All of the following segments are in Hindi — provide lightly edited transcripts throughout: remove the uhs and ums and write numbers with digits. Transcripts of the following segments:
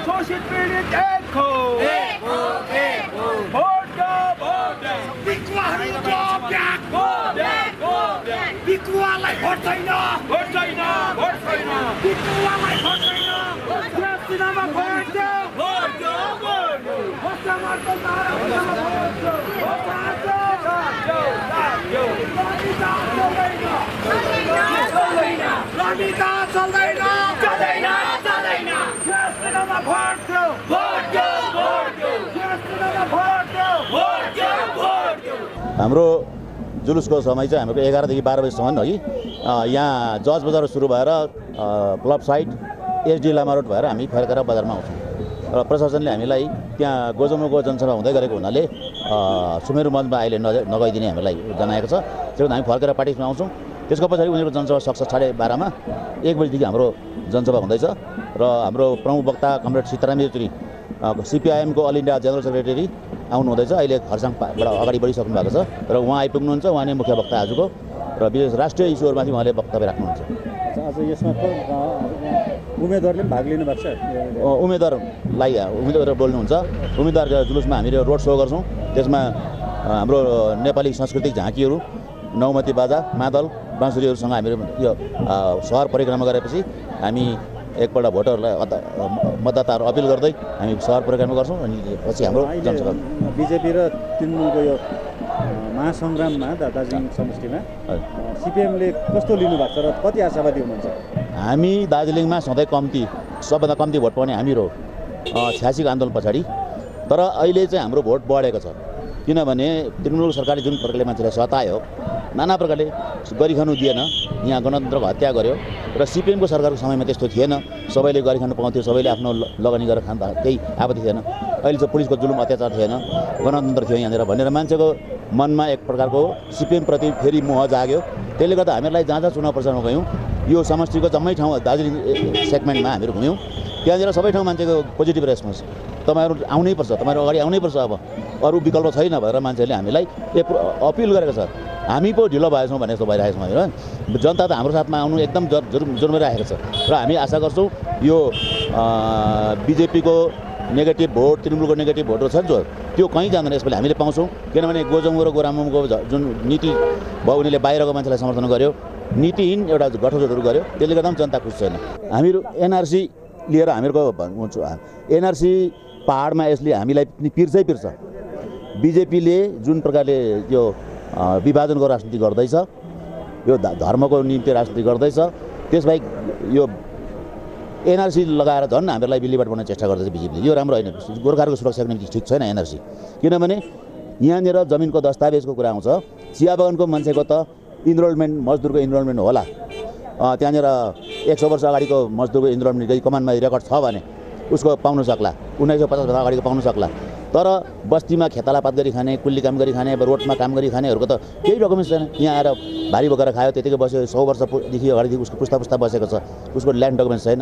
शोषित पीडित एक हो भोट दो विकुवाहरूको विकुवालाई भोट छैन विकुवालाई भोट छैन चुनावमा भोट दो हाम्रो जुलुसको समय चाहिँ हाम्रो 11 देखि 12 बजीसम्म है यहाँ जज बजार सुरु भएर club side S D Lama road भएर हामी फर्केर बजारमा आउँछौँ र प्रशासनले हामीलाई त्यहाँ गोजमुको जनसभा हुँदै गरेको हुनाले सुमेरु मञ्चमा अहिले नगइदिने हामीलाई जनाएको छ त्यसो हामी फर्केर पार्टीमा आउँछौँ त्यसको पछाडि उनीहरूको जनसभा सक्छ 12:30 मा 1 बजीदेखि हाम्रो जनसभा हुँदैछ र हाम्रो प्रमुख वक्ता कमरेड सीताराम येचुरी सीपीआईएमको अल इन्डिया जनरल सेक्रेटरी आउनु हुँदैछ अहिले खरसाङबाट अगाडि बढिसक्नु भएको छ र उहाँ आइपुग्नुहुन्छ उहाँ नै मुख्य वक्ता आजको र विशेष राष्ट्रिय इस्युहरुमाथि उहाँले वक्तव्य राख्नुहुन्छ आज यसमा उम्मेदवारले भाग लिनु भएको छ उम्मेदवार बोल्नुहुन्छ उम्मेदवार जुलुसमा हामीले रोड शो गर्छौं त्यसमा हाम्रो नेपाली सांस्कृतिक झाँकीहरू नौमती बाजा मादल बाँसुरीहरूसँग हामी यो शहर परिक्रमा गरेपछि हामी एकपल्ट भोटरलाई मतदाताहरू अपिल गर्दै हामी शहर परिक्रमा गर्छौं अनि पछि हाम्रो जनसभा बीजेपी र तृणमूलको यो महासंग्राममा दार्जिलिङ समष्टिमा सीपीएमले कस्तो लिनु भएको छ र कति आशावादी हुनुहुन्छ हामी दार्जिलिङमा सधैँ सबभन्दा कम्ती भोट पाउने हामी हो 86 को आन्दोलन पछाडि तर अहिले चाहिँ हाम्रो भोट बढेको छ किनभने तृणमूल सरकारले जुन प्रकारले मान्छेलाई सतायो नाना प्रकारले गरिखानु दिएन यहाँ गणतन्त्रको हत्या गर्यो र सीपीएमको सरकारको समयमा त्यस्तो थिएन सबैले गरिखानु पाउँथ्यो सबैले आफ्नो लगानी गरेर खान केही आपत्ति थिएन अहिले चाहिँ पुलिसको जुलुम अत्याचार थिएन गणतन्त्र थियो यहाँनिर भनेर मान्छेको मनमा एक प्रकारको सीपीएम प्रति फेरि मोह जाग्यो त्यसले गर्दा हामीलाई जहाँ जहाँ चुनाव प्रचारमा गयौँ यो समष्टिको जम्मै ठाउँ दार्जिलिङ सेगमेन्टमा हामीहरू घुम्यौँ त्यहाँनिर सबै ठाउँ मान्छेको पोजिटिभ रेस्पोन्स तपाईहरु आउनै पर्छ तपाईहरु अगाडि आउनै पर्छ अब अरु विकल्प छैन भनेर मान्छेले हामीलाई अपिल गरेको छ हामी पो ढिलो भएछौँ भने जस्तो भइरहेको छ हैन जनता त हाम्रो साथमा आउनु एकदम जुर्मिरहेको छ र हामी आशा गर्छौँ यो बीजेपीको नेगेटिभ भोट तृणमूलको नेगेटिभ भोटहरु छन् जो त्यो कहीँ जाँदैन यसपालि हामीले पाउँछौँ किनभने गोजमुर र गोरामुमको जुन नीति भयो उनीले बाहिरको मान्छेलाई समर्थन गर्यो नीतिहीन एउटा गठजोडहरू गर्यो त्यसले गर्दा जनता खुसी छैन हामीहरू एनआरसी लिएर हामीहरूको एनआरसी पहाडमा यसले हामीलाई पिर्छ बीजेपीले जुन प्रकारले यो विभाजनको राजनीति गर्दैछ यो धर्मको निम्ति राजनीति गर्दैछ त्यसबाहेक यो एनआरसी लगाएर झन् हामीलाई बिल्लीबाट बनाउने चेष्टा गर्दैछ बीजेपीले यो राम्रो हैन गोर्खाहरूको सुरक्षाको निम्ति ठीक छैन एनआरसी किनभने यहाँनिर जमिनको दस्तावेजको कुरा आउँछ चिया बगानको मान्छेको त इनरोलमेन्ट मजदुरको इनरोलमेन्ट होला त्यहाँनिर 100 वर्ष अगाडिको मजदुरको इनरोलमेन्ट गई कमानमा रेकर्ड छ भने उसको पाउन सक्ला 1950 भन्दा अगाडिको पाउन सक्ला तर बस्तीमा खेतालापात गरी खाने कुल्ली काम गरी खाने रोडमा काम गरी खानेहरुको त केही डकुमेन्ट्स छैन यहाँ आएर भारी बोकेर खायो त्यतिकै बस्यो 100 वर्षदेखि अगाडि उसको पुस्ता बसेको छ उसको ल्यान्ड डकुमेन्ट्स छैन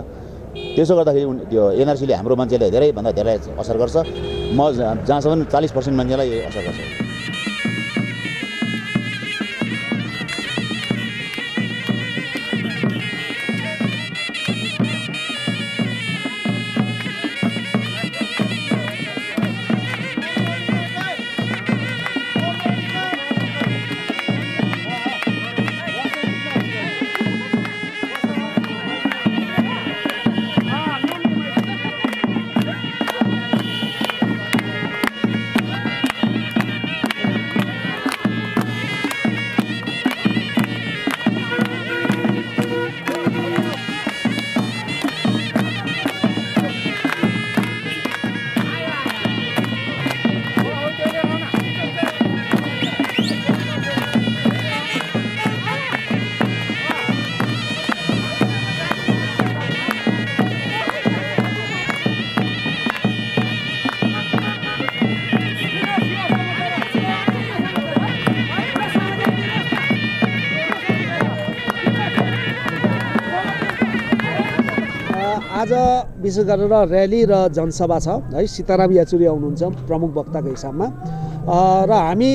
त्यसो गर्दाखेरि त्यो एनआरसीले हाम्रो मान्छेले धेरै भन्दा धेरै असर गर्छ म जहाँसम्म 40% मान्छेलाई असर गर्छ आज विशेष गरेर र्याली र जनसभा छ है सीताराम येचुरी आउनुहुन्छ प्रमुख वक्ताको हिसाबमा र हामी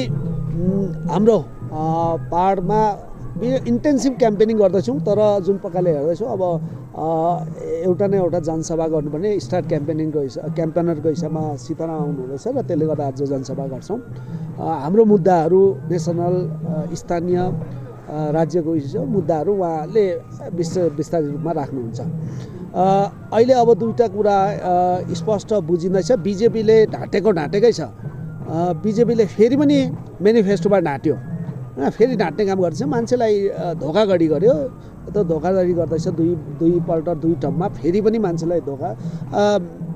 हाम्रो पहाडमा इन्टेन्सिभ क्याम्पेनिङ गर्दैछौँ तर जुन प्रकारले हेर्दैछौँ अब एउटा न एउटा जनसभा गर्नुपर्ने स्टार्ट क्याम्पेनरको हिसाबमा सीताराम आउनुहुँदैछ र त्यसले गर्दा आज जनसभा गर्छौँ। हाम्रो मुद्दाहरू नेसनल स्थानीय राज्यको मुद्दाहरू उहाँले विस्तारित रूपमा राख्नुहुन्छ। अहिले अब दुईवटा कुरा स्पष्ट बुझिँदैछ। बिजेपीले ढाँटेकै छ। बिजेपीले फेरि पनि मेनिफेस्टोमा ढाँट्यो, फेरि ढाँट्ने काम गर्दैछ, मान्छेलाई धोकाधडी गर्यो। त धोकाधडी गर्दैछ दुईपल्ट दुई टर्ममा, फेरि पनि मान्छेलाई धोका।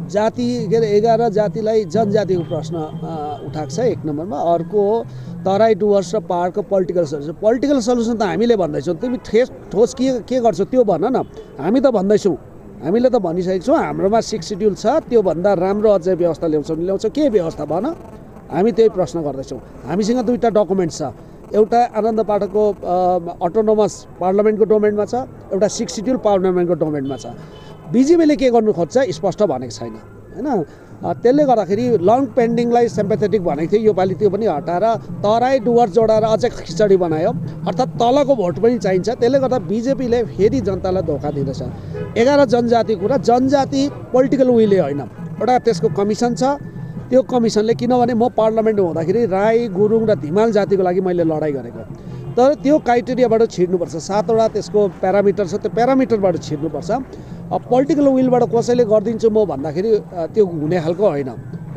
जाति के अरे 11 जातिलाई जनजातिको प्रश्न उठाएको छ एक नम्बरमा। अर्को हो तराई डुवर्स र पहाडको पोलिटिकल सल्युसन। पोलिटिकल सल्युसन त हामीले भन्दैछौँ, तिमी ठोस के गर्छौ त्यो भन न। हामी त भन्दैछौँ, हामीले त भनिसकेको छौँ हाम्रोमा 6 सिड्युल छ, त्योभन्दा राम्रो अझै व्यवस्था ल्याउँछ के व्यवस्था भन। हामी त्यही प्रश्न गर्दैछौँ। हामीसँग दुईवटा डकुमेन्ट छ, एउटा आनन्द पाठकको अटोनोमस पार्लियामेन्टको डोमेनमा छ, एउटा 6 सिड्युल पार्लियामेन्टको डोमेनमा छ। बिजेपीले के गर्नु खोज्छ स्पष्ट भनेको छैन हैन। त्यसले गर्दाखेरि लङ पेन्डिङलाई सिम्पेथेटिक भनेको थियो, योपालि त्यो पनि हटाएर तराई डुवर्स जोडाएर अझै खिचडी बनायो। अर्थात् तलको भोट पनि चाहिन्छ। त्यसले गर्दा बिजेपीले फेरि जनतालाई धोका दिँदैछ। 11 जनजाति कुरा जनजाति पोलिटिकल विले होइन, एउटा त्यसको कमिसन छ। त्यो कमिसनले, किनभने म पार्लियामेन्टमा हुँदाखेरि राई गुरुङ र धिमाल जातिको लागि मैले लडाइँ गरेको, तर त्यो क्राइटेरियाबाट छिर्नुपर्छ। 7वटा त्यसको प्यारामिटर छ, त्यो प्यारामिटरबाट छिर्नुपर्छ। पोलिटिकल विलबाट कसैले गरिदिन्छु म भन्दाखेरि त्यो हुने खालको होइन,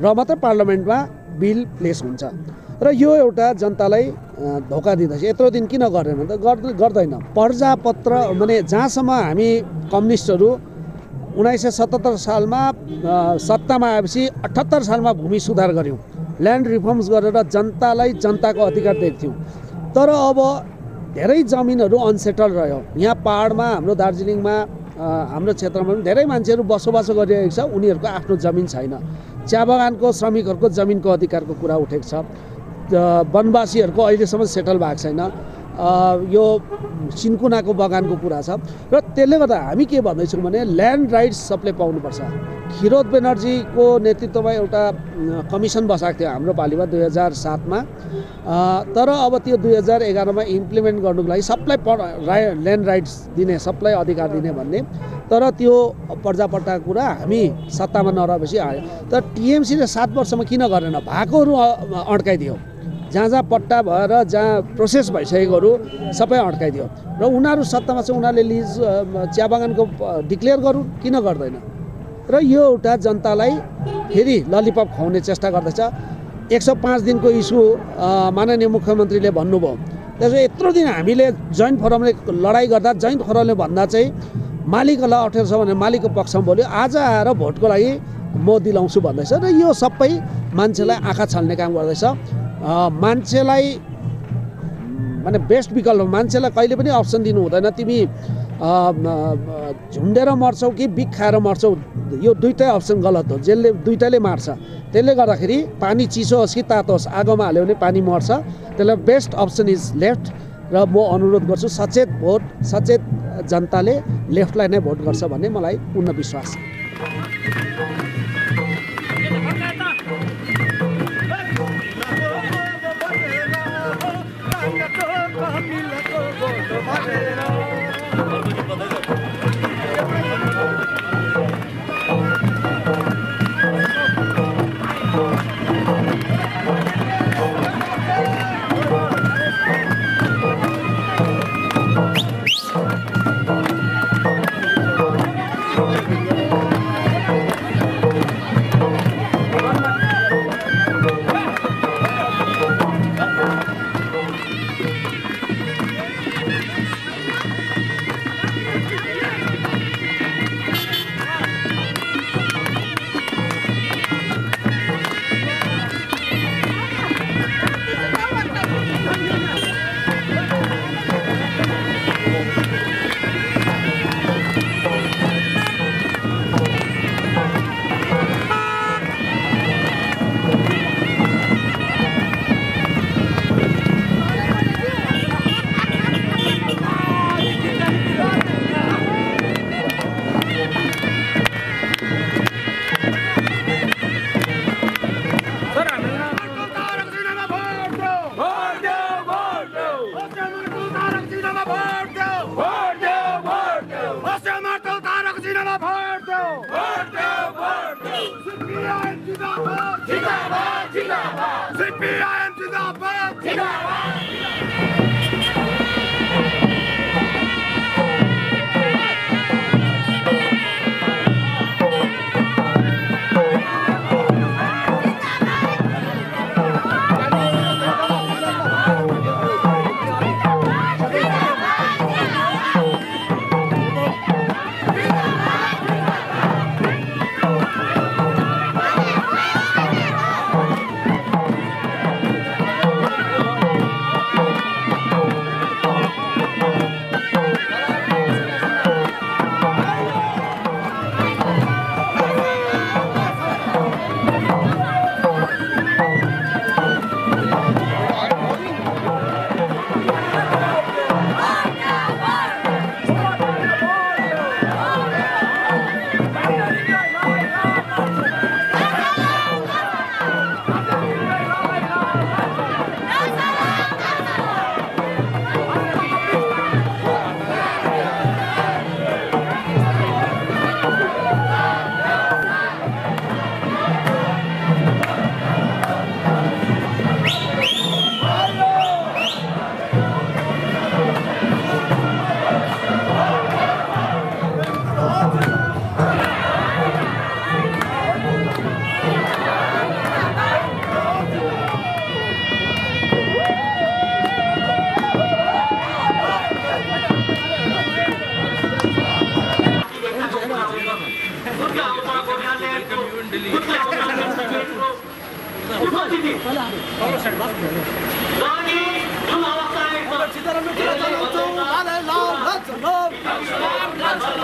र मात्रै पार्लियामेन्टमा बिल प्लेस हुन्छ। र यो एउटा जनतालाई धोका दिँदैछ। यत्रो दिन किन गरेन त? गर्दैन। पर्जापत्र माने जहाँसम्म हामी कम्युनिस्टहरू 1977 सालमा सत्तामा आएपछि 78 सालमा भूमि सुधार गऱ्यौँ, ल्यान्ड रिफर्म्स गरेर जनतालाई जनताको अधिकार दिएको थियौँ। तर अब धेरै जमिनहरू अनसेटल रह्यो। यहाँ पहाडमा हाम्रो दार्जिलिङमा हाम्रो क्षेत्रमा पनि धेरै मान्छेहरू बसोबासो गरिरहेको छ, उनीहरूको आफ्नो जमिन छैन। चिया बगानको श्रमिकहरूको जमिनको अधिकारको कुरा उठेको छ। वनवासीहरूको अहिलेसम्म सेटल भएको छैन। यो सिन्कुनाको बगानको कुरा छ। र त्यसले गर्दा हामी के भन्दैछौँ भने ल्यान्ड राइट्स सबले पाउनुपर्छ। खिरोद बेनर्जीको नेतृत्वमा एउटा कमिसन बसाएको थियो हाम्रो पालिमा 2007 मा, तर अब त्यो 2011 मा इम्प्लिमेन्ट गर्नुको लागि सबलाई ल्यान्ड राइट्स दिने, सबलाई अधिकार दिने भन्ने, तर त्यो पर्जापट्टाको कुरा हामी सत्तामा नरहेपछि आयो। तर टिएमसीले 7 वर्षमा किन गरेन? भएकोहरू अड्काइदियो, जहाँ पट्टा भएर जहाँ प्रोसेस भइसकेकोहरू सबै अड्काइदियो। र उनीहरू सत्तामा छ, उनीहरूले लिज चिया बगानको डिक्लेयर गरून्, किन गर्दैन? र यो एउटा जनतालाई फेरि ललिपप खुवाउने चेष्टा गर्दैछ। 105 दिनको इस्यु माननीय मुख्यमन्त्रीले भन्नुभयो। त्यसो यत्रो दिन हामीले जोइन्ट फोरमले लडाइँ गर्दा जोइन्ट फोरमले भन्दा चाहिँ मालिकलाई अप्ठ्यारो छ भने मालिकको पक्षमा बोल्यो। आज आएर भोटको लागि म दिलाउँछु भन्दैछ। र यो सबै मान्छेलाई आँखा छल्ने काम गर्दैछ। मान्छेलाई माने बेस्ट विकल्प, मान्छेलाई कहिले पनि अप्सन दिनु हुँदैन। तिमी झुन्डेर मर्छौ कि बिख खाएर मर्छौ, यो दुईटै अप्सन गलत हो। जसले दुईटैले मार्छ। त्यसले गर्दाखेरि पानी चिसो होस् कि तातो होस्, आगोमा हाल्यो भने पानी मर्छ। त्यसलाई बेस्ट अप्सन इज लेफ्ट। र म अनुरोध गर्छु सचेत जनताले लेफ्टलाई नै भोट गर्छ भन्ने मलाई पूर्ण विश्वास छ। CPIM जिंदाबाद जिंदाबाद जिंदाबाद CPIM जिंदाबाद जिंदाबाद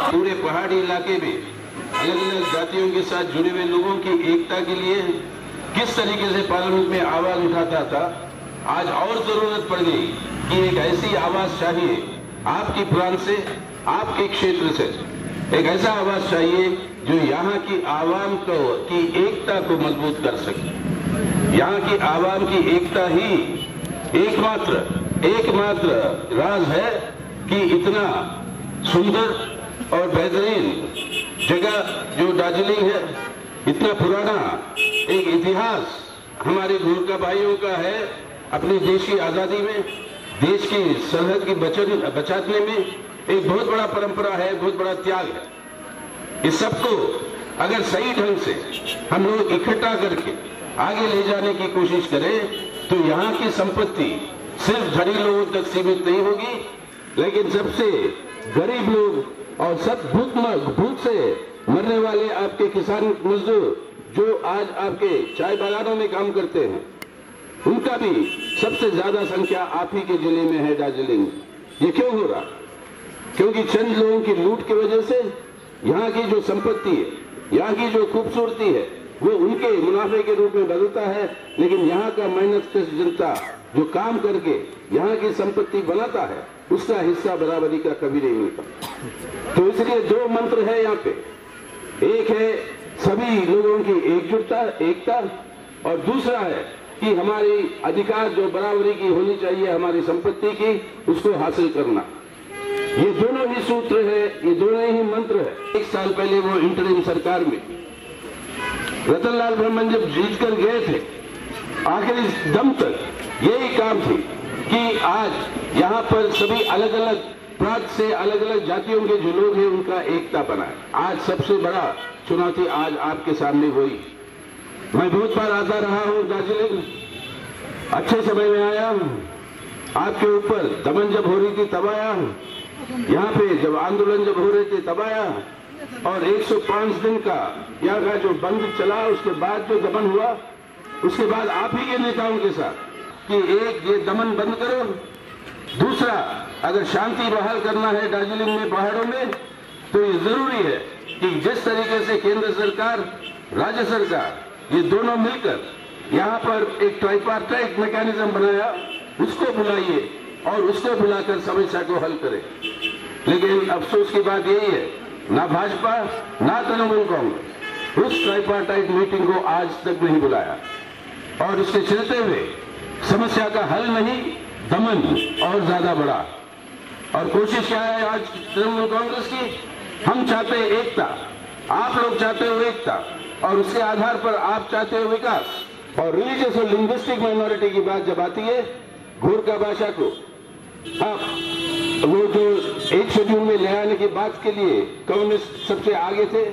पूरे पहाड़ी इलाके में अलग अलग जातियों के साथ जुड़े हुए लोगों की एकता के लिए किस तरीके से पार्लियामेंट में आवाज उठाता था, आज और जरूरत पड़ गई कि एक ऐसी आवाज चाहिए आपकी प्रांत से, आपके क्षेत्र से, एक ऐसा आवाज चाहिए जो यहाँ की आवाम की एकता को मजबूत कर सके। यहाँ की आवाम की एकता ही एकमात्र राज है कि इतना सुंदर और बेहतरीन जगह जो दार्जिलिंग है, इतना पुराना एक इतिहास हमारे गोरखा भाइयों का है अपनी देश की आज़ादी में, देश की सरहद की बचाने में एक बहुत बड़ा परंपरा है, बहुत बड़ा त्याग है। इस सबको अगर सही ढंग से हम लोग इकट्ठा करके आगे ले जाने की कोशिश करें तो यहाँ की संपत्ति सिर्फ धनी लोगों तक सीमित नहीं होगी, लेकिन सबसे गरीब लोग और सब भूख से मरने वाले आपके किसान मजदूर जो आज आपके चाय बागानों में काम करते हैं, उनका भी सबसे ज्यादा संख्या आप ही के जिले में है, दार्जिलिंग में। ये क्यों हो रहा? क्योंकि चंद लोगों की लूट की वजह से यहाँ की जो संपत्ति है, यहाँ की जो खूबसूरती है, वो उनके मुनाफे के रूप में बदलता है, लेकिन यहाँ का मेहनत जनता जो काम करके यहाँ की संपत्ति बनाता है, उसका हिस्सा बराबरी का कभी नहीं मिलता। तो इसलिए दो मंत्र है यहाँ पे, एक है सभी लोगों की एकजुटता, एकता, और दूसरा है कि हमारी अधिकार जो बराबरी की होनी चाहिए हमारी संपत्ति की, उसको हासिल करना। ये दोनों ही सूत्र है, ये दोनों ही मंत्र है। 1 साल पहले वो इंटरिम सरकार में रतनलाल ब्रह्मन जब जीत कर गए थे, आखिरी दम तक यही काम थी कि आज यहाँ पर सभी अलग अलग प्रांत से अलग अलग जातियों के जो लोग हैं उनका एकता बनाए। आज सबसे बड़ा चुनौती आज आपके सामने हुई। मैं बहुत बार आता रहा हूँ दार्जिलिंग, अच्छे समय में आया हूँ, आपके ऊपर दमन जब हो रही थी तब आया हूँ, यहाँ पे जब आंदोलन जब हो रहे थे तब आया, और 105 दिन का यहाँ का जो बंद चला, उसके बाद जो दमन हुआ, उसके बाद आप ही के नेताओं के साथ कि एक ये दमन बंद करो, दूसरा अगर शांति बहाल करना है दार्जिलिंग में पहाड़ों में, तो ये जरूरी है कि जिस तरीके से केंद्र सरकार, राज्य सरकार, ये दोनों मिलकर यहाँ पर एक ट्राइपार्टाइट मैकेनिज्म बनाया, उसको बुलाइए और उसको बुलाकर समस्या को हल करें। लेकिन अफसोस की बात यही है, ना भाजपा ना तृणमूल कांग्रेस उस ट्राइपार्टाइट मीटिंग को आज तक नहीं बुलाया, और इसके चलते हुए समस्या का हल नहीं, दमन और ज्यादा बढ़ा। और कोशिश क्या है आज तृणमूल कांग्रेस की? हम चाहते हैं एकता, आप लोग चाहते हो एकता, और उसके आधार पर आप चाहते हो विकास। और रिलीजियस और लिंग्विस्टिक माइनॉरिटी की बात जब आती है, घूरका भाषा को आप वो जो 1 शेड्यूल में ले आने की बात के लिए कम्युनिस्ट सबसे आगे थे,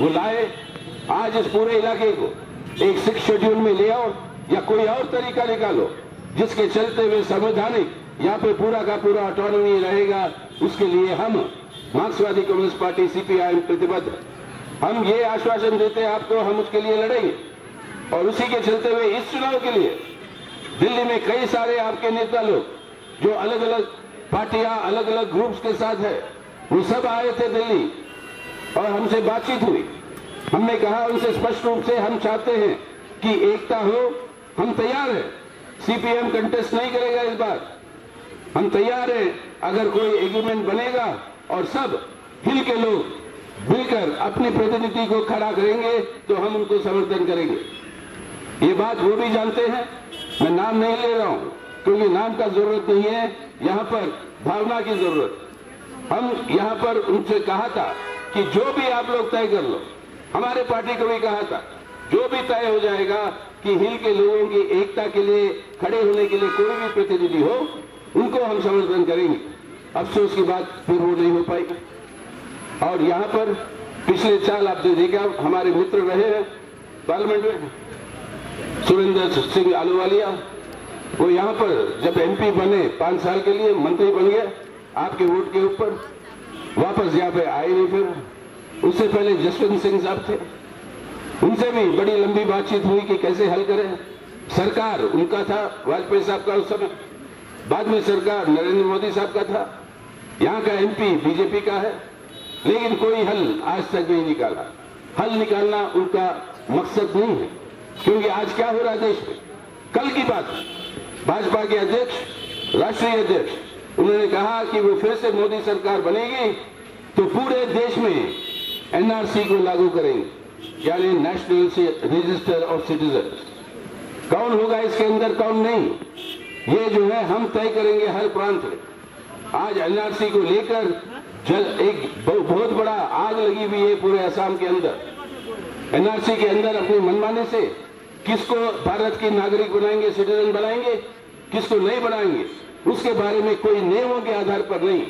वो लाए। आज इस पूरे इलाके को एक 6 शेड्यूल में ले आओ या कोई और तरीका निकालो जिसके चलते हुए संवैधानिक यहाँ पे पूरा का पूरा ऑटोनॉमी रहेगा। उसके लिए हम मार्क्सवादी कम्युनिस्ट पार्टी CPIM प्रतिबद्ध है। हम ये आश्वासन देते हैं आपको, हम उसके लिए लड़ेंगे। और उसी के चलते हुए इस चुनाव के लिए दिल्ली में कई सारे आपके नेता लोग जो अलग अलग पार्टियां अलग अलग ग्रुप्स के साथ है, वो सब आए थे दिल्ली और हमसे बातचीत हुई। हमने कहा उनसे स्पष्ट रूप से, हम चाहते हैं कि एकता हो, हम तैयार हैं। CPM कंटेस्ट नहीं करेगा इस बार, हम तैयार हैं। अगर कोई एग्रीमेंट बनेगा और सब हिल के लोग मिलकर अपनी प्रतिनिधि को खड़ा करेंगे तो हम उनको समर्थन करेंगे। ये बात वो भी जानते हैं, मैं नाम नहीं ले रहा हूं क्योंकि नाम का जरूरत नहीं है, यहां पर भावना की जरूरत। हम यहां पर उनसे कहा था कि जो भी आप लोग तय कर लो, हमारे पार्टी को भी कहा था जो भी तय हो जाएगा कि हिल के लोगों की एकता के लिए खड़े होने के लिए कोई भी प्रतिनिधि हो, उनको हम समर्थन करेंगे। अफसोस की बात फिर वो नहीं हो पाई। और यहां पर पिछले साल आपने देखा हमारे मित्र रहे हैं पार्लियामेंट में, सुरेंद्र सिंह आलूवालिया, वो यहाँ पर जब MP बने 5 साल के लिए मंत्री बन गए आपके वोट के ऊपर, वापस यहाँ पे आए नहीं। फिर उससे पहले जसवंत सिंह साहब थे, उनसे भी बड़ी लंबी बातचीत हुई कि कैसे हल करें। सरकार उनका था, वाजपेयी साहब का उस समय, बाद में सरकार नरेंद्र मोदी साहब का था, यहाँ का MP BJP का है, लेकिन कोई हल आज तक नहीं निकाला। हल निकालना उनका मकसद नहीं है, क्योंकि आज क्या हो रहा है देश में। कल की बात, भाजपा के अध्यक्ष, राष्ट्रीय अध्यक्ष, उन्होंने कहा कि वो फिर से मोदी सरकार बनेगी तो पूरे देश में NRC को लागू करेंगे, यानी नेशनल रजिस्टर ऑफ सिटीजन। कौन होगा इसके अंदर, कौन नहीं, ये जो है हम तय करेंगे हर प्रांत में। आज NRC को लेकर एक बहुत बड़ा आग लगी हुई है पूरे असम के अंदर। NRC के अंदर अपनी मनमाने से किसको भारत की नागरिक बनाएंगे, सिटीजन बनाएंगे, किसको नहीं बनाएंगे, उसके बारे में कोई नियमों के आधार पर नहीं।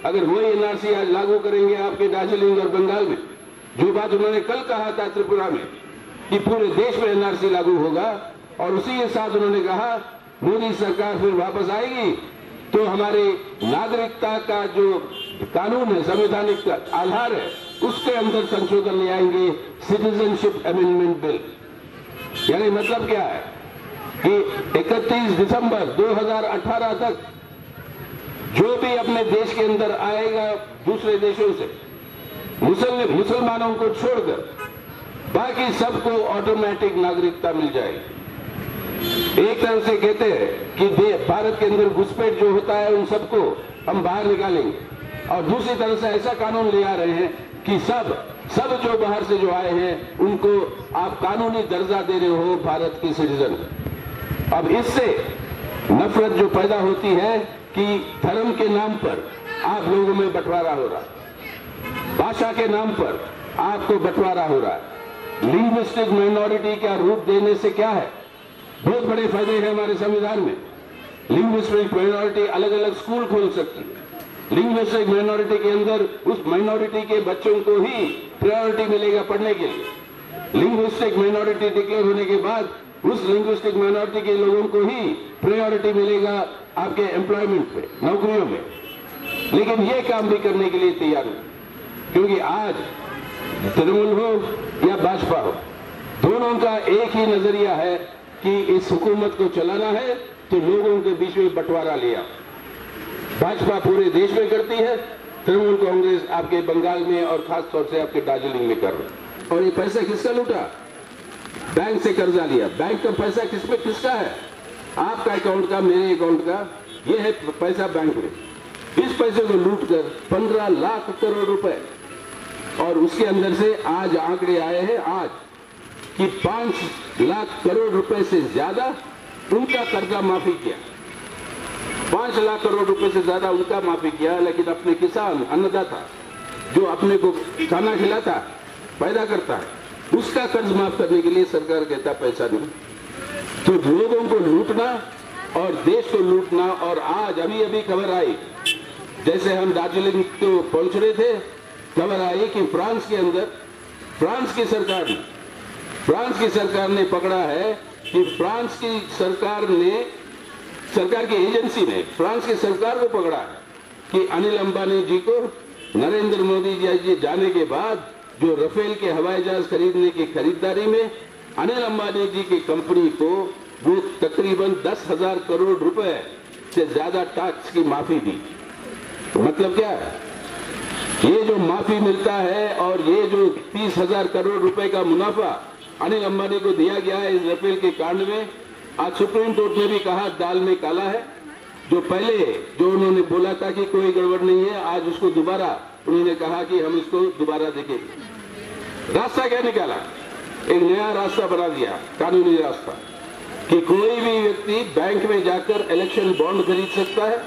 अगर वही NRC आज लागू करेंगे आपके दार्जिलिंग और बंगाल में, जो बात उन्होंने कल कहा था त्रिपुरा में कि पूरे देश में NRC लागू होगा, और उसी के साथ उन्होंने कहा मोदी सरकार फिर वापस आएगी तो हमारे नागरिकता का जो कानून है, संवैधानिक आधार है, उसके अंदर संशोधन ले आएंगे, सिटीजनशिप अमेंडमेंट बिल। यानी मतलब क्या है कि 31 दिसंबर 2018 तक जो भी अपने देश के अंदर आएगा दूसरे देशों से, मुसलमानों को छोड़कर बाकी सबको ऑटोमेटिक नागरिकता मिल जाएगी। एक तरफ से कहते हैं कि भारत के अंदर घुसपैठ जो होता है उन सबको हम बाहर निकालेंगे, और दूसरी तरफ से ऐसा कानून ले आ रहे हैं कि सब जो बाहर से जो आए हैं उनको आप कानूनी दर्जा दे रहे हो भारत के सिटीजन। अब इससे नफरत जो पैदा होती है कि धर्म के नाम पर आप लोगों में बंटवारा हो रहा है, भाषा के नाम पर आपको बंटवारा हो रहा है। लिंग्विस्टिक माइनॉरिटी का रूप देने से क्या है, बहुत बड़े फायदे हैं हमारे संविधान में। लिंग्विस्टिक माइनॉरिटी अलग अलग स्कूल खोल सकती है। लिंग्विस्टिक माइनॉरिटी के अंदर उस माइनॉरिटी के बच्चों को ही प्रायोरिटी मिलेगा पढ़ने के लिए। लिंग्विस्टिक माइनॉरिटी डिक्लेयर होने के बाद उस लिंग्विस्टिक माइनॉरिटी के लोगों को ही प्रायोरिटी मिलेगा आपके एम्प्लॉयमेंट में, नौकरियों में। लेकिन ये काम भी करने के लिए तैयार है, क्योंकि आज तृणमूल हो या भाजपा हो, दोनों का एक ही नजरिया है कि इस हुकूमत को चलाना है तो लोगों के बीच में बंटवारा लिया। भाजपा पूरे देश में करती है, तृणमूल कांग्रेस आपके बंगाल में और खास तौर से आपके दार्जिलिंग में कर रहे हैं। और ये पैसा किसका लूटा? बैंक से कर्जा लिया। बैंक का पैसा किसका है? आपका अकाउंट का, मेरे अकाउंट का, ये है पैसा बैंक में। इस पैसे को लूट कर 15 लाख करोड़ रुपए, और उसके अंदर से आज आंकड़े आए हैं आज कि 5 लाख करोड़ रुपए से ज्यादा उनका कर्जा माफी किया। 5 लाख करोड़ रुपए से ज्यादा उनका माफी किया, लेकिन अपने किसान, अन्नदाता जो अपने को खाना खिलाता, पैदा करता है, उसका कर्ज माफ करने के लिए सरकार कहता पैसा नहीं। तो लोगों को लूटना और देश को लूटना। और आज अभी अभी खबर आई, जैसे हम दार्जिलिंग को पहुंच रहे थे, खबर आई कि फ्रांस के अंदर फ्रांस की सरकार ने पकड़ा है कि फ्रांस की सरकार की एजेंसी ने फ्रांस की सरकार को पकड़ा है कि अनिल अंबानी जी को नरेंद्र मोदी जी जाने के बाद जो राफेल के हवाई जहाज खरीदने की खरीदारी में अनिल अंबानी जी की कंपनी को वो तकरीबन 10,000 करोड़ रुपए से ज्यादा टैक्स की माफी दी। मतलब क्या है, ये जो माफी मिलता है और ये जो 30,000 करोड़ रुपए का मुनाफा अनिल अंबानी को दिया गया है इस राफेल के कांड में, आज सुप्रीम कोर्ट ने भी कहा दाल में काला है। जो पहले जो उन्होंने बोला था कि कोई गड़बड़ नहीं है, आज उसको दोबारा उन्होंने कहा कि हम इसको दोबारा देखेंगे। रास्ता क्या निकाला, एक नया रास्ता बना दिया, कानूनी रास्ता, कि कोई भी व्यक्ति बैंक में जाकर इलेक्शन बॉन्ड खरीद सकता है,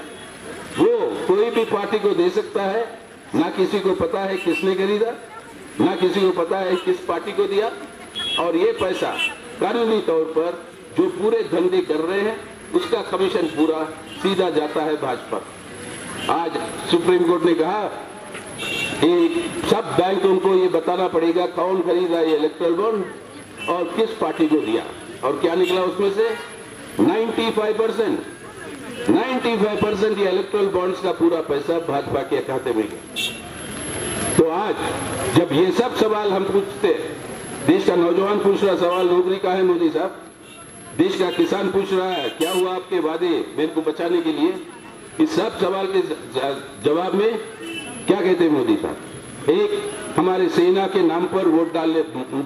वो कोई भी पार्टी को दे सकता है, ना किसी को पता है किसने खरीदा, ना किसी को पता है किस पार्टी को दिया, और ये पैसा कानूनी तौर पर जो पूरे धंधे कर रहे हैं उसका कमीशन पूरा सीधा जाता है भाजपा। आज सुप्रीम कोर्ट ने कहा कि सब बैंकों को ये बताना पड़ेगा कौन खरीदा ये इलेक्टोरल बॉन्ड और किस पार्टी को दिया। और क्या निकला उसमें से 95% ये इलेक्टोरल बॉन्ड्स का पूरा पैसा भाजपा के खाते में गया। तो आज जब ये सब सवाल हम पूछते, देश का नौजवान पूछ रहा सवाल नौकरी का है मोदी साहब, देश का किसान पूछ रहा है क्या हुआ आपके वादे मेरे को बचाने के लिए, इस सब सवाल के जवाब में क्या कहते हैं मोदी साहब, एक हमारे सेना के नाम पर वोट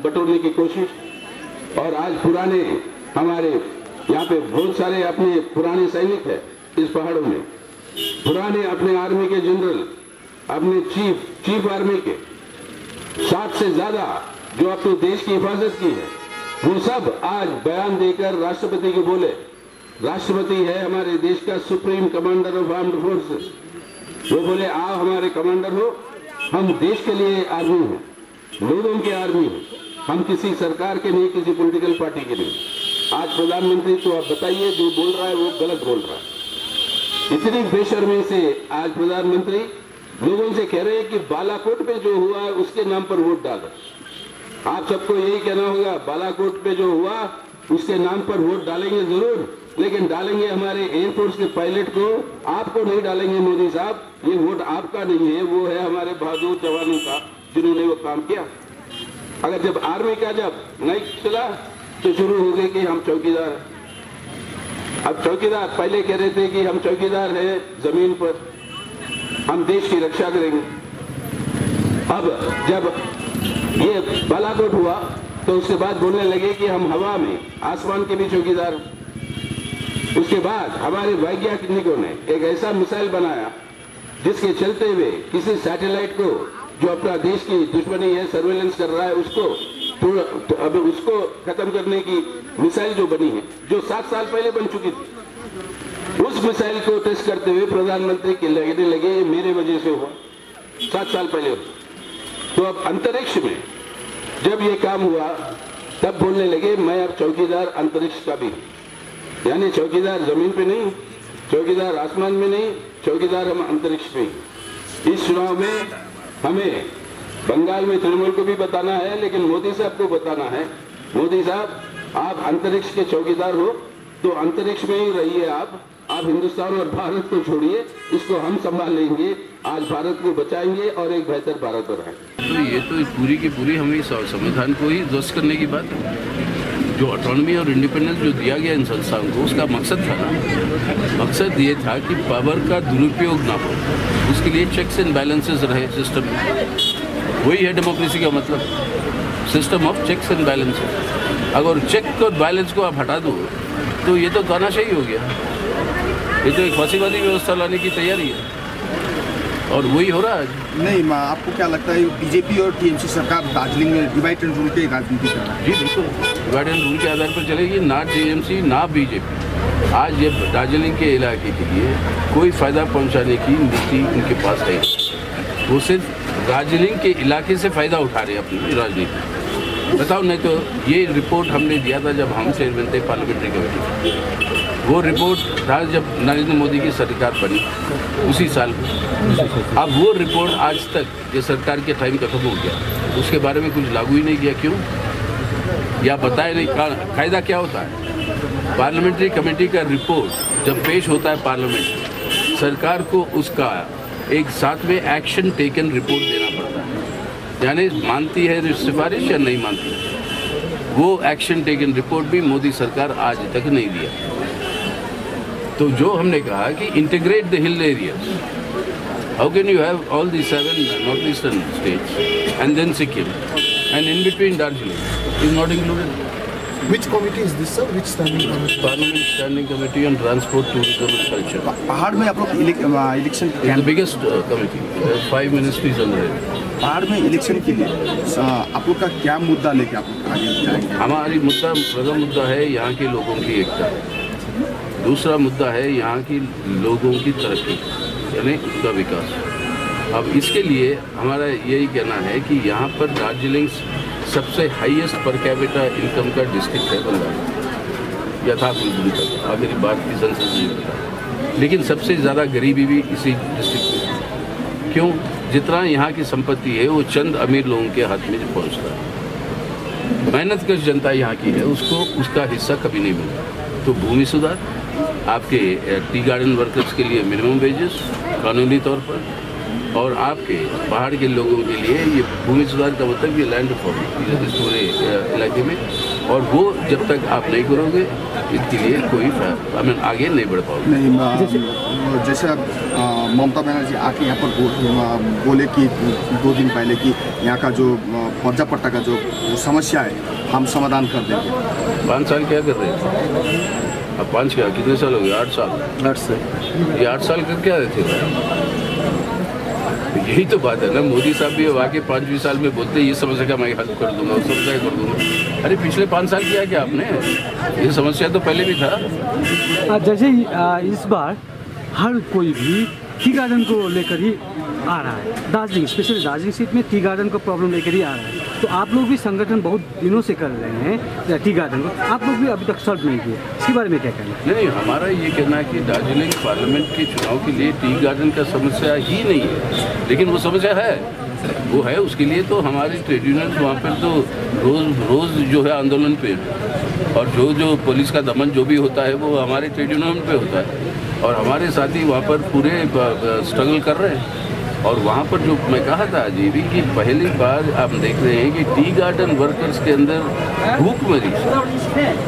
बटोरने की कोशिश, और आज पुराने हमारे यहाँ पे बहुत सारे अपने पुराने सैनिक है इस पहाड़ों में, पुराने अपने आर्मी के जनरल, अपने चीफ आर्मी के 60 से ज्यादा जो अपने देश की हिफाजत की है, वो सब आज बयान देकर राष्ट्रपति को बोले, राष्ट्रपति है हमारे देश का supreme commander of armed forces, वो बोले आप हमारे कमांडर हो, हम देश के लिए आर्मी हैं, लोगों के आर्मी हैं, हम किसी सरकार के नहीं, किसी पॉलिटिकल पार्टी के नहीं। आज प्रधानमंत्री तो आप बताइए जो बोल रहा है वो गलत बोल रहा है। इतनी बेशर्मी से आज प्रधानमंत्री लोगों से कह रहे हैं कि बालाकोट पे जो हुआ है उसके नाम पर वोट डालो। आप सबको यही कहना होगा, बालाकोट पे जो हुआ उसके नाम पर वोट डालेंगे जरूर, लेकिन डालेंगे हमारे एयरफोर्स के पायलट को, आपको नहीं डालेंगे मोदी साहब, ये वोट आपका नहीं है, वो है हमारे बहादुर जवानों का जिन्होंने वो काम किया। अगर जब आर्मी का जब नहीं चला तो शुरू हो गए कि हम चौकीदार हैं। अब चौकीदार पहले कह रहे थे कि हम चौकीदार हैं जमीन पर, हम देश की रक्षा करेंगे। अब जब ये बालाकोट हुआ तो उसके बाद बोलने लगे कि हम हवा में आसमान के भी चौकीदार हैं। उसके बाद हमारे वैज्ञानिकों ने एक ऐसा मिसाइल बनाया जिसके चलते हुए किसी सैटेलाइट को जो अपना देश की दुश्मनी है सर्वेलेंस कर रहा है उसको तो अब उसको खत्म करने की मिसाइल जो बनी है, जो 7 साल पहले बन चुकी थी, उस मिसाइल को टेस्ट करते हुए प्रधानमंत्री के लगने लगे ये मेरे वजह से हुआ, 7 साल पहले। तो अब अंतरिक्ष में जब ये काम हुआ तब बोलने लगे मैं अब चौकीदार अंतरिक्ष का भी, यानी चौकीदार जमीन पे नहीं, चौकीदार आसमान में नहीं, चौकीदार हम अंतरिक्ष में। इस चुनाव में हमें बंगाल में तृणमूल को भी बताना है, लेकिन मोदी साहब को बताना है, मोदी साहब आप अंतरिक्ष के चौकीदार हो तो अंतरिक्ष में ही रहिए, आप हिंदुस्तान और भारत को छोड़िए, इसको हम संभाल लेंगे, आज भारत को बचाएंगे और एक बेहतर भारत बनाएंगे। तो ये तो पूरी की पूरी हमें संविधान को ही ध्वस्त करने की बात है। जो ऑटोनॉमी और इंडिपेंडेंस जो दिया गया इन संस्थाओं को, उसका मकसद था ना, मकसद ये था कि पावर का दुरुपयोग ना हो, उसके लिए चेक्स एंड बैलेंसेस रहे सिस्टम में। वही है डेमोक्रेसी का मतलब, system of checks and balances. अगर चेक और बैलेंस को आप हटा दो तो ये तो तानाशाही हो गया, ये तो एक फांसीवादी व्यवस्था लाने की तैयारी है, और वही हो रहा है। नहीं, आपको क्या लगता है बीजेपी और टीएमसी सरकार दार्जिलिंग में डिवाइड एंड रूल की राजनीति कर रहा है? जी बिल्कुल, डिवाइड एंड रूल के आधार पर चलेगी, ना टीएमसी ना बीजेपी। आज ये दार्जिलिंग के इलाके के लिए कोई फ़ायदा पहुंचाने की नीति उनके पास है, वो सिर्फ दार्जिलिंग के इलाके से फ़ायदा उठा रहे हैं अपनी राजनीति। बताओ, नहीं तो ये रिपोर्ट हमने दिया था जब हम चेयरमैन थे पार्लियामेंट्री कमेटी। वो रिपोर्ट था जब नरेंद्र मोदी की सरकार बनी उसी साल। अब वो रिपोर्ट आज तक ये सरकार के टाइम खत्म हो गया, उसके बारे में कुछ लागू ही नहीं किया। क्यों? या बताया नहीं। कायदा क्या होता है? पार्लियामेंट्री कमेटी का रिपोर्ट जब पेश होता है पार्लियामेंट, सरकार को उसका एक साथ में एक्शन टेकन रिपोर्ट देना पड़ता है, यानी मानती है सिफारिश या नहीं मानती। वो एक्शन टेकन रिपोर्ट भी मोदी सरकार आज तक नहीं दिया। तो जो हमने कहा कि integrate the hill areas, how can you have all the 7 north eastern states and then Sikkim and in between Darjeeling is not included. Which committee is this, sir? Which standing committee? Parliament Standing Committee on Transport, Tourism and Culture. पहाड़ में आप लोग election It's the biggest committee. 5 ministries under it. पहाड़ में इलेक्शन के लिए आप लोग का क्या मुद्दा लेके आप लोग आगे जाएंगे? हमारी मुद्दा, प्रथम मुद्दा है यहाँ के लोगों की एकता, दूसरा मुद्दा है यहाँ की लोगों की तरक्की, यानी उसका विकास। अब इसके लिए हमारा यही कहना है कि यहाँ पर दार्जिलिंग सबसे हाईएस्ट पर कैपिटा इनकम का डिस्ट्रिक्ट है बंगाल, यथाकुल तक। अब मेरी बात की सेंसस नहीं होता, लेकिन सबसे ज़्यादा गरीबी भी इसी डिस्ट्रिक्ट में। क्यों? जितना यहाँ की संपत्ति है वो चंद अमीर लोगों के हाथ में पहुँचता है। मेहनत कश जनता यहाँ की है, उसको उसका हिस्सा कभी नहीं मिलता। तो भूमि सुधार, आपके टी गार्डन वर्कर्स के लिए मिनिमम वेजेस कानूनी तौर पर, और आपके पहाड़ के लोगों के लिए ये भूमि सुधार का मतलब ये लैंड रिफॉर्म इस पूरे इलाके में। और वो जब तक आप नहीं करोगे इसके लिए कोई आगे नहीं बढ़ पाओगे। नहीं, जैसे ममता बनर्जी आके यहाँ पर बोले कि 2 दिन पहले कि यहाँ का जो पर्जा पट्टा का जो समस्या है हम समाधान कर देंगे। 5 साल क्या कर रहे थे? अब 5 क्या, कितने साल हो गए? 8 साल। 8 साल। ये 8 साल कर क्या रहे थे? यही तो बात है ना। मोदी साहब भी आके 5वीं साल में बोलते हैं ये समस्या का मैं हल कर दूंगा, उस समस्या कर दूंगा। अरे पिछले 5 साल किया क्या आपने? ये समस्या तो पहले भी था। जैसे इस बार हर कोई भी टी गार्डन को लेकर ही आ रहा है, दार्जिलिंग स्पेशली दार्जिलिंग सीट में टी गार्डन का प्रॉब्लम लेकर ही आ रहा है। तो आप लोग भी संगठन बहुत दिनों से कर रहे हैं टी गार्डन को, आप लोग भी अभी तक सॉल्व नहीं किए, इसके बारे में क्या कहना है? नहीं, हमारा ये कहना है कि दार्जिलिंग पार्लियामेंट के चुनाव के लिए टी गार्डन का समस्या ही नहीं है, लेकिन वो समस्या है, वो है। उसके लिए तो हमारे ट्रेड यूनियन वहाँ पर तो रोज़ जो है आंदोलन पे, और जो पुलिस का दमन जो भी होता है वो हमारे ट्रेड यूनियन पे होता है, और हमारे साथी वहाँ पर पूरे स्ट्रगल कर रहे हैं। और वहाँ पर जो मैं कहा था अजय भी कि पहली बार आप देख रहे हैं कि टी गार्डन वर्कर्स के अंदर भूखमरी,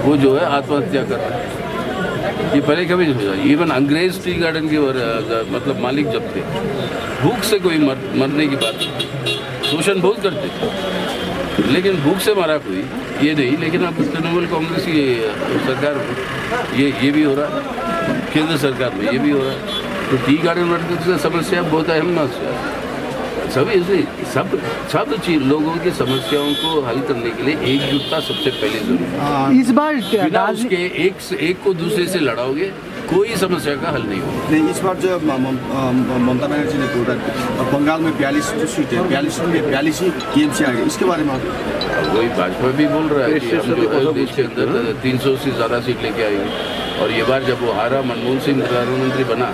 वो जो है आत्महत्या कर रहा है। ये पहले कभी नहीं हुआ। इवन अंग्रेज टी गार्डन के मतलब मालिक जब थे, भूख से कोई मरने की बात, शोषण बहुत करते थे, लेकिन भूख से मारा कोई ये नहीं। लेकिन अब तृणमूल कांग्रेस की सरकार ये भी हो रहा है, केंद्र सरकार में ये भी हो रहा है। तो टी गार्डन वर्कर्स की समस्या बहुत अहम समस्या है। सब चीज लोगों की समस्याओं को हल करने के लिए एकजुटता सबसे पहले जरूरी है। इस बार बिना उसके एक को दूसरे से लड़ाओगे कोई समस्या का हल नहीं होगा। नहीं, इस बार जो ममता बनर्जी ने बोला बंगाल में 42 सीट है, 42 में 42 ही टीएमसी आ गई, इसके बारे में वही भाजपा भी बोल रहा है कि हम जो है देश के अंदर 300 से ज़्यादा सीट लेके आएंगे। और ये बार जब वो हारा, मनमोहन सिंह प्रधानमंत्री बना,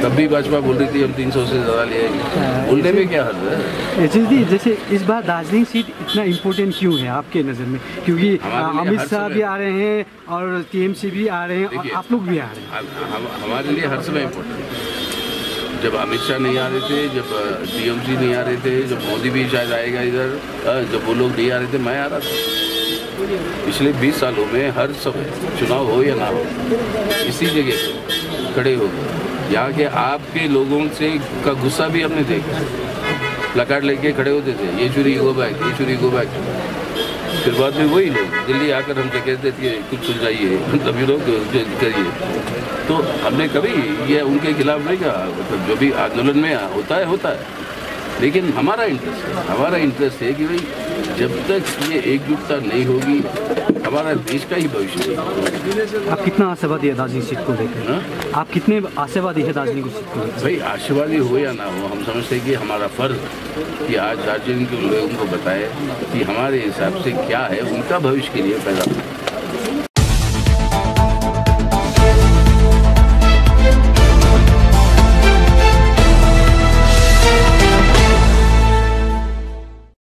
तब भी भाजपा बोल रही थी हम 300 से ज़्यादा ले आएंगे। बोलने में क्या हर्ज है? जी, जैसे इस बार दार्जिलिंग सीट इतना इम्पोर्टेंट क्यों है आपके नज़र में? क्योंकि अमित शाह भी आ रहे हैं और टीएमसी भी आ रहे हैं और आप लोग भी आ रहे हैं। हमारे लिए हर समय इम्पोर्टेंट है। जब अमित शाह नहीं आ रहे थे, जब टीएमसी नहीं आ रहे थे, जब मोदी भी शायद आएगा इधर, जब वो लोग नहीं आ रहे थे, मैं आ रहा था। पिछले 20 सालों में हर समय चुनाव हो या ना हो, इसी जगह पे खड़े हो गए। यहाँ के आपके लोगों से का गुस्सा भी हमने देखा। प्लकार्ड लेके खड़े होते थे, ये चोरी गो बैक, ये चोरी गो बैक। फिर बाद में वही लोग दिल्ली आकर हमसे कहते थे कुछ सुलझाइए, तभी लोग करिए। तो हमने कभी ये उनके खिलाफ नहीं कहा, मतलब जो भी आंदोलन में होता है। लेकिन हमारा इंटरेस्ट है कि भाई जब तक ये एकजुटता नहीं होगी हमारा देश का ही भविष्य नहीं होगा। आप कितना आशावादी है दार्जिलिंग सीट को लेकर? आप कितने आशावादी है दार्जिलिंग सीट को लेकर? भाई आशावादी हो या ना हो, हम समझते हैं कि हमारा फर्ज कि आज दार्जिलिंग के लोगों को बताए कि हमारे हिसाब से क्या है उनका भविष्य के लिए पैदा